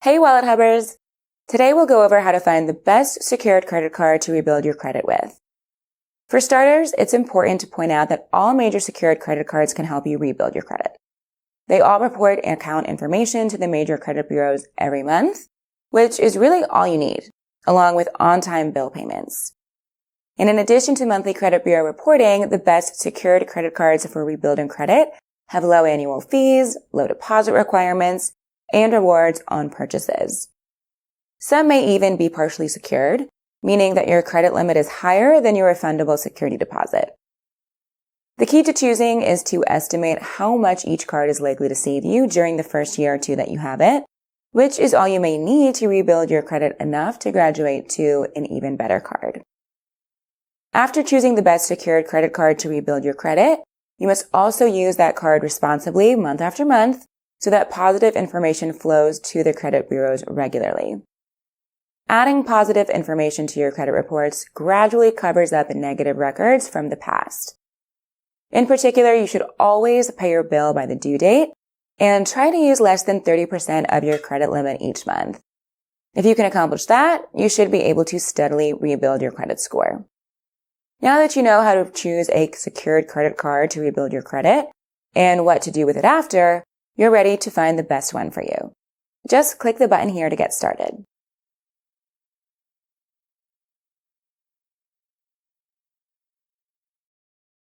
Hey Wallet Hubbers! Today we'll go over how to find the best secured credit card to rebuild your credit with. For starters, it's important to point out that all major secured credit cards can help you rebuild your credit. They all report account information to the major credit bureaus every month, which is really all you need, along with on-time bill payments. And in addition to monthly credit bureau reporting, the best secured credit cards for rebuilding credit have low annual fees, low deposit requirements, and rewards on purchases. Some may even be partially secured, meaning that your credit limit is higher than your refundable security deposit. The key to choosing is to estimate how much each card is likely to save you during the first year or two that you have it, which is all you may need to rebuild your credit enough to graduate to an even better card. After choosing the best secured credit card to rebuild your credit, you must also use that card responsibly month after month so that positive information flows to the credit bureaus regularly. Adding positive information to your credit reports gradually covers up negative records from the past. In particular, you should always pay your bill by the due date and try to use less than 30% of your credit limit each month. If you can accomplish that, you should be able to steadily rebuild your credit score. Now that you know how to choose a secured credit card to rebuild your credit and what to do with it after, you're ready to find the best one for you. Just click the button here to get started.